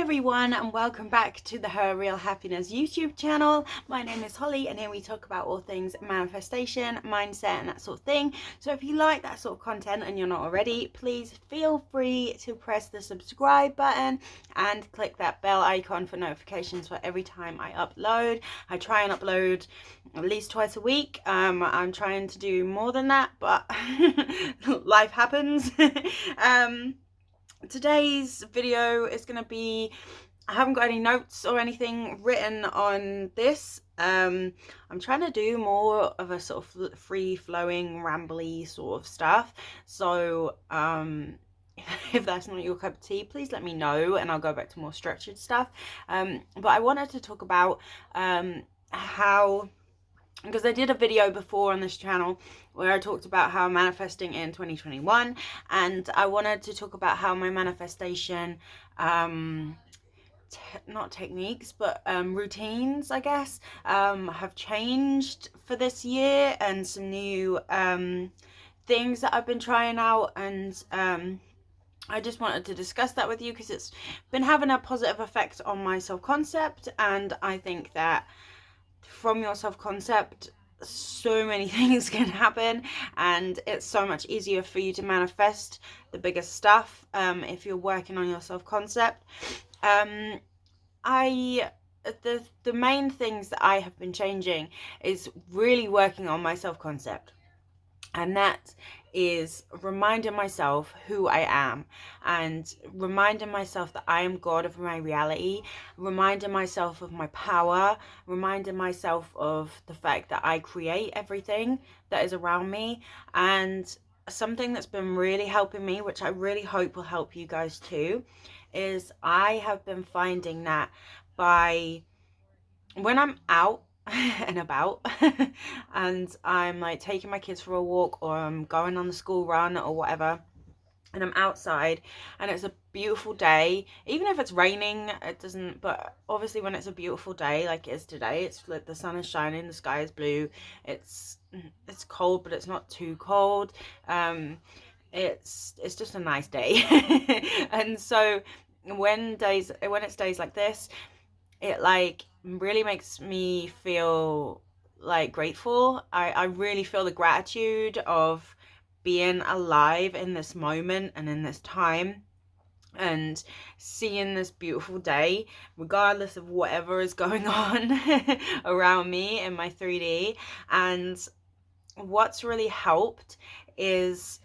everyone, and welcome back to the Her Real Happiness YouTube channel. My name is Holly, and here we talk about all things manifestation, mindset, and that sort of thing. So if you like that sort of content and you're not already, please feel free to press the subscribe button and click that bell icon for notifications for every time I upload. I try and upload at least twice a week. I'm trying to do more than that, but life happens. Today's video is going to be, I haven't got any notes or anything written on this. I'm trying to do more of a sort of free-flowing, rambly sort of stuff. So if that's not your cup of tea, please let me know and I'll go back to more structured stuff. But I wanted to talk about how, because I did a video before on this channel where I talked about how I'm manifesting in 2021, and I wanted to talk about how my manifestation not techniques but routines, I guess, have changed for this year, and some new things that I've been trying out, and I just wanted to discuss that with you because it's been having a positive effect on my self-concept, and I think that from your self-concept so many things can happen, and it's so much easier for you to manifest the biggest stuff if you're working on your self-concept. The main things that I have been changing is really working on my self-concept, and that is reminding myself who I am, and reminding myself that I am God of my reality, reminding myself of my power, reminding myself of the fact that I create everything that is around me. And something that's been really helping me, which I really hope will help you guys too, is I have been finding that by when I'm out and about and I'm like taking my kids for a walk, or I'm going on the school run or whatever, and I'm outside and it's a beautiful day, even if it's raining, it doesn't, but obviously when it's a beautiful day like it is today, it's like the sun is shining, the sky is blue, it's cold but it's not too cold, it's just a nice day. And so when it's days like this, it like really makes me feel like grateful. I really feel the gratitude of being alive in this moment and in this time, and seeing this beautiful day regardless of whatever is going on around me in my 3D. And what's really helped is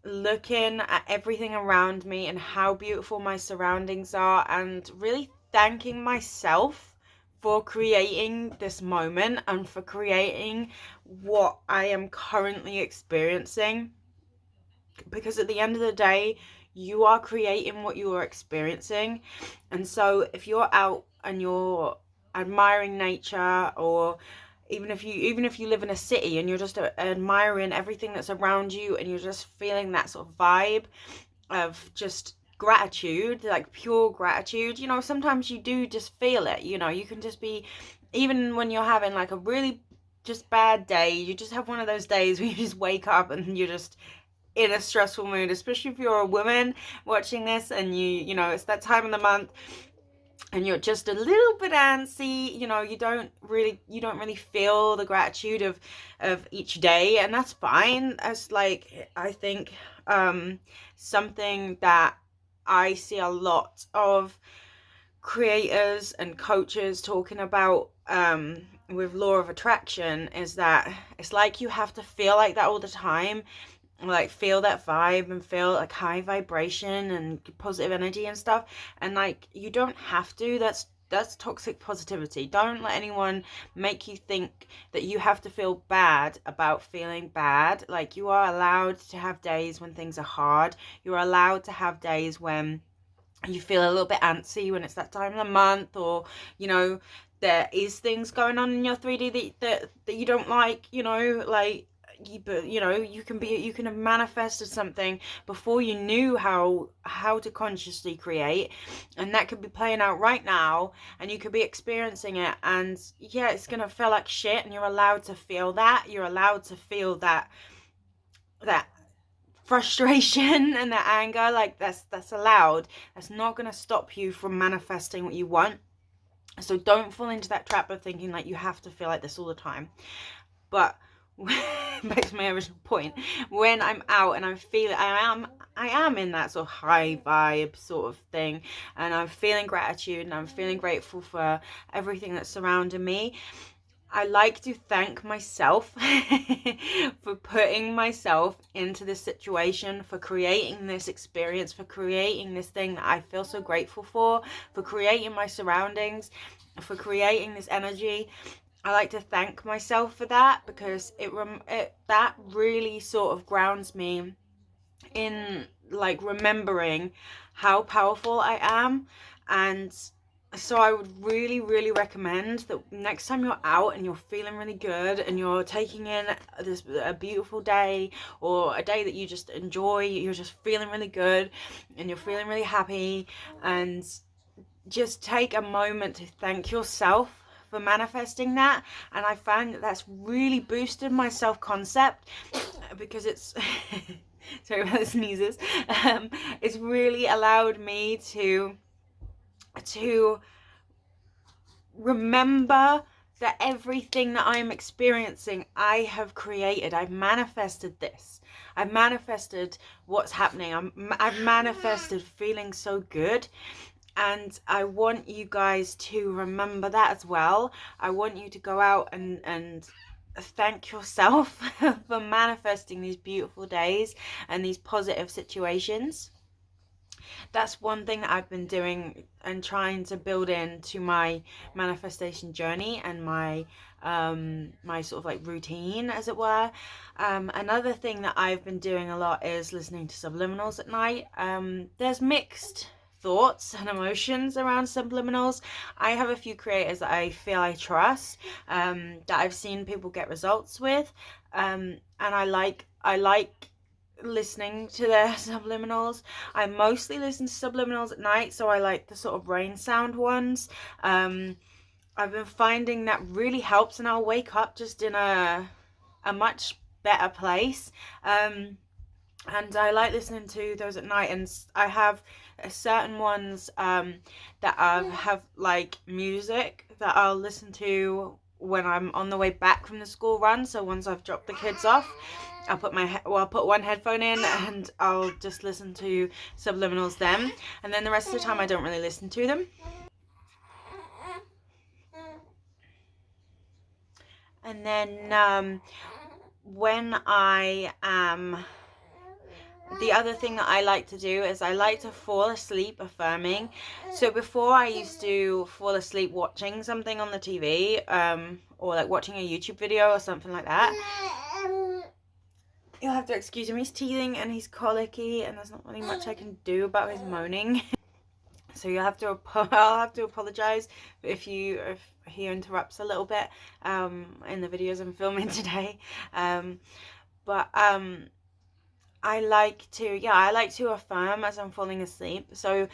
looking at everything around me and how beautiful my surroundings are, and really thanking myself for creating this moment and for creating what I am currently experiencing. Because at the end of the day, you are creating what you are experiencing. And so if you're out and you're admiring nature, or even if you live in a city and you're just admiring everything that's around you, and you're just feeling that sort of vibe of just gratitude, like pure gratitude, you know, sometimes you do just feel it, you know, you can just be, even when you're having like a really just bad day, you just have one of those days where you just wake up and you're just in a stressful mood, especially if you're a woman watching this and you know, it's that time of the month and you're just a little bit antsy, you know, you don't really feel the gratitude of each day, and that's fine. As like, I think something that I see a lot of creators and coaches talking about with law of attraction is that it's like you have to feel like that all the time, like feel that vibe and feel like high vibration and positive energy and stuff. And like, you don't have to. That's toxic positivity. Don't let anyone make you think that you have to feel bad about feeling bad. Like, you are allowed to have days when things are hard. You're allowed to have days when you feel a little bit antsy, when it's that time of the month, or you know, there is things going on in your 3D that you don't like, you know, like, but you know, you can have manifested something before you knew how to consciously create, and that could be playing out right now, and you could be experiencing it, and yeah, it's gonna feel like shit, and you're allowed to feel that. You're allowed to feel that frustration and that anger, like that's allowed. That's not going to stop you from manifesting what you want. So don't fall into that trap of thinking like you have to feel like this all the time. But back to my original point, when I'm out and I'm feeling, I am in that sort of high vibe sort of thing, and I'm feeling gratitude and I'm feeling grateful for everything that's surrounding me, I like to thank myself for putting myself into this situation, for creating this experience, for creating this thing that I feel so grateful for creating my surroundings, for creating this energy. I like to thank myself for that, because that really sort of grounds me in like remembering how powerful I am. And so I would really, really recommend that next time you're out and you're feeling really good and you're taking in a beautiful day, or a day that you just enjoy, you're just feeling really good and you're feeling really happy, and just take a moment to thank yourself for manifesting that. And I find that that's really boosted my self-concept, because it's sorry about the sneezes. It's really allowed me to remember that everything that I'm experiencing, I have created. I've manifested this. I've manifested what's happening. I've manifested feeling so good. And I want you guys to remember that as well. I want you to go out and thank yourself for manifesting these beautiful days and these positive situations. That's one thing that I've been doing and trying to build into my manifestation journey and my my sort of like routine, as it were. Another thing that I've been doing a lot is listening to subliminals at night. There's mixed thoughts and emotions around subliminals. I have a few creators that I feel I trust, that I've seen people get results with, and I like listening to their subliminals. I mostly listen to subliminals at night, so I like the sort of rain sound ones. I've been finding that really helps, and I'll wake up just in a much better place. And I like listening to those at night, and I have certain ones that have like music that I'll listen to when I'm on the way back from the school run. So once I've dropped the kids off, I'll put one headphone in and I'll just listen to subliminals then, and then the rest of the time I don't really listen to them. And then when I am the other thing that I like to do is I like to fall asleep affirming. So before, I used to fall asleep watching something on the TV, or like watching a YouTube video or something like that. You'll have to excuse him, he's teething and he's colicky, and there's not really much I can do about his moaning. So I'll have to apologize if he interrupts a little bit in the videos I'm filming today. But I like to affirm as I'm falling asleep. So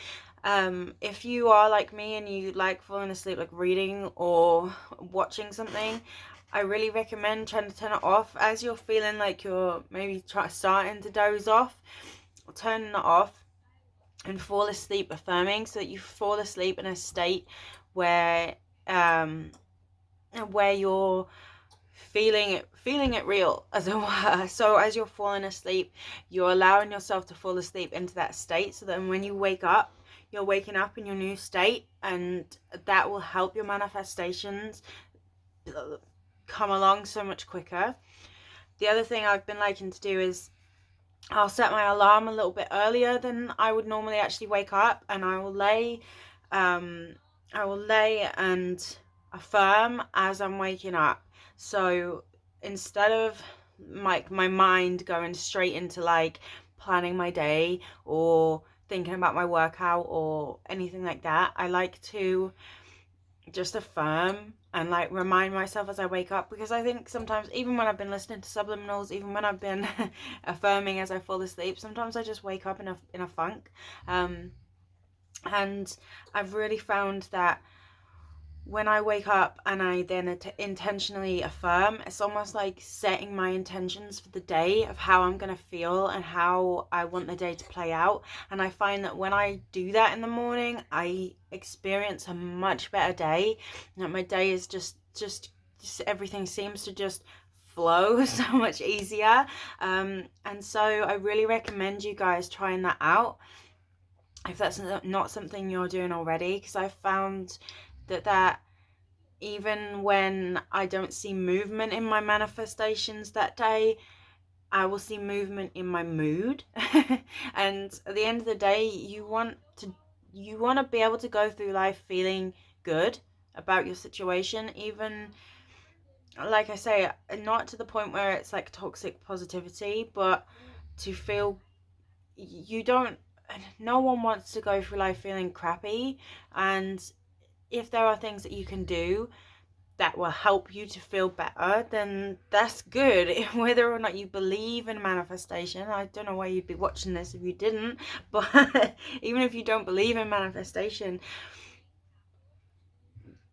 if you are like me and you like falling asleep, like reading or watching something, I really recommend trying to turn it off as you're feeling like you're maybe starting to doze off. Turning it off and fall asleep affirming, so that you fall asleep in a state where you're feeling it real, as it were. So as you're falling asleep, you're allowing yourself to fall asleep into that state, so that when you wake up, you're waking up in your new state, and that will help your manifestations come along so much quicker. The other thing I've been liking to do is I'll set my alarm a little bit earlier than I would normally actually wake up, and I will lay and affirm as I'm waking up. So instead of my mind going straight into like planning my day or thinking about my workout or anything like that, I like to just affirm and like remind myself as I wake up, because I think sometimes, even when I've been listening to subliminals, even when I've been affirming as I fall asleep, sometimes I just wake up in a funk. And I've really found that when I wake up and I then intentionally affirm, it's almost like setting my intentions for the day of how I'm going to feel and how I want the day to play out. And I find that when I do that in the morning, I experience a much better day. That my day is just everything seems to just flow so much easier. And so I really recommend you guys trying that out if that's not something you're doing already, because I've found that even when I don't see movement in my manifestations that day, I will see movement in my mood. And at the end of the day, you want to be able to go through life feeling good about your situation, even, like I say, not to the point where it's like toxic positivity, but to feel you don't no one wants to go through life feeling crappy. And if there are things that you can do that will help you to feel better, then that's good. Whether or not you believe in manifestation, I don't know why you'd be watching this if you didn't, but even if you don't believe in manifestation,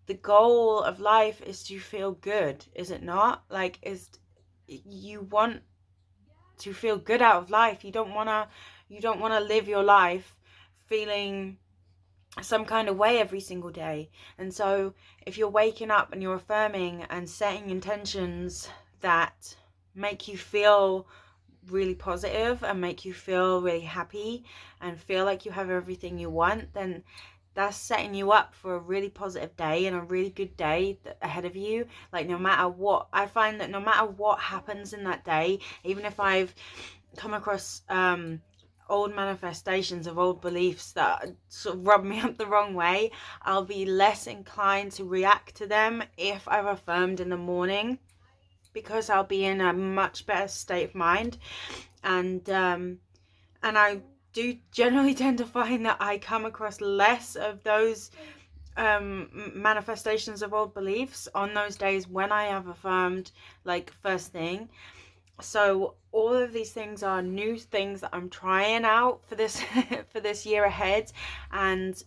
the goal of life is to feel good, is it not? Like, you want to feel good out of life. You don't want to live your life feeling some kind of way every single day. And so if you're waking up and you're affirming and setting intentions that make you feel really positive and make you feel really happy and feel like you have everything you want, then that's setting you up for a really positive day and a really good day ahead of you. Like, no matter what, I find that no matter what happens in that day, even if I've come across old manifestations of old beliefs that sort of rub me up the wrong way, I'll be less inclined to react to them if I've affirmed in the morning, because I'll be in a much better state of mind. And I do generally tend to find that I come across less of those manifestations of old beliefs on those days when I have affirmed, like, first thing. So all of these things are new things that I'm trying out for this for this year ahead, and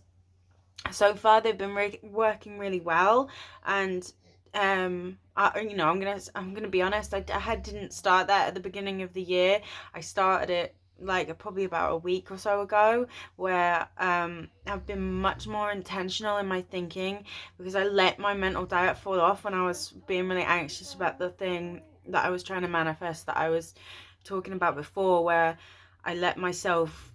so far they've been working really well. And I'm gonna be honest, I didn't start that at the beginning of the year. I started it like probably about a week or so ago, where I've been much more intentional in my thinking, because I let my mental diet fall off when I was being really anxious about the thing that I was trying to manifest, that I was talking about before, where I let myself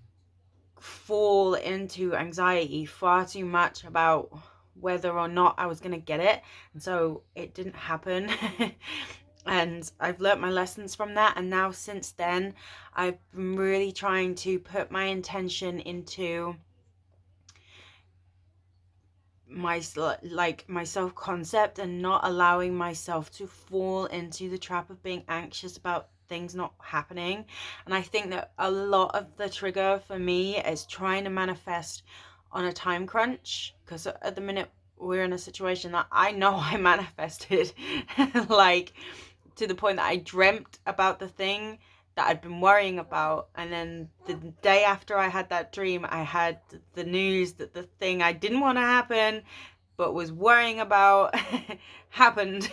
fall into anxiety far too much about whether or not I was going to get it. And so it didn't happen. And I've learnt my lessons from that. And now since then, I've been really trying to put my intention into my self-concept and not allowing myself to fall into the trap of being anxious about things not happening. And I think that a lot of the trigger for me is trying to manifest on a time crunch, because at the minute we're in a situation that I know I manifested like to the point that I dreamt about the thing that I'd been worrying about, and then the day after I had that dream, I had the news that the thing I didn't want to happen but was worrying about happened.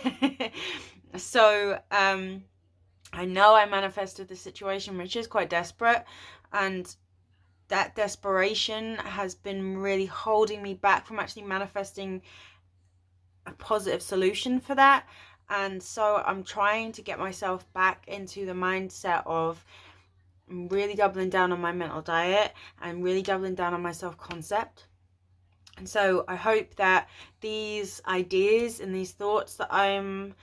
So I know I manifested the situation, which is quite desperate, and that desperation has been really holding me back from actually manifesting a positive solution for that. And so I'm trying to get myself back into the mindset of really doubling down on my mental diet and really doubling down on my self-concept. And so I hope that these ideas and these thoughts that I'm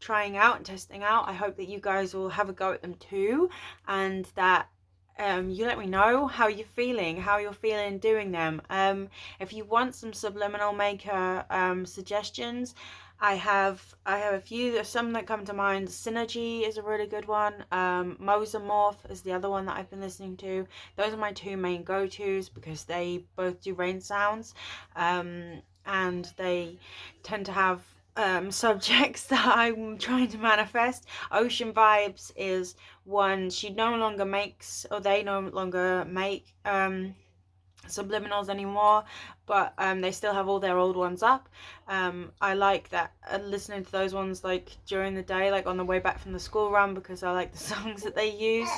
trying out and testing out, I hope that you guys will have a go at them too, and that you let me know how you're feeling doing them. If you want some subliminal maker suggestions, I have a few. There's some that come to mind. Synergy is a really good one. Mosomorph is the other one that I've been listening to. Those are my two main go-tos, because they both do rain sounds, and they tend to have subjects that I'm trying to manifest. Ocean Vibes is one. She no longer makes, or they no longer make subliminals anymore, but they still have all their old ones up. I like that, listening to those ones like during the day, like on the way back from the school run, because I like the songs that they use.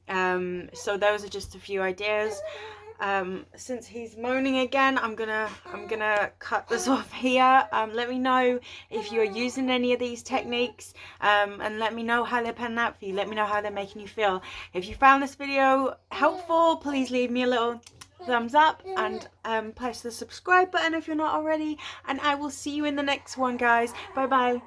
So those are just a few ideas. Since he's moaning again, I'm gonna cut this off here. Let me know if you are using any of these techniques, and let me know how they're panning out for you. Let me know how they're making you feel. If you found this video helpful, please leave me a little thumbs up and press the subscribe button if you're not already, and I will see you in the next one, guys. Bye bye.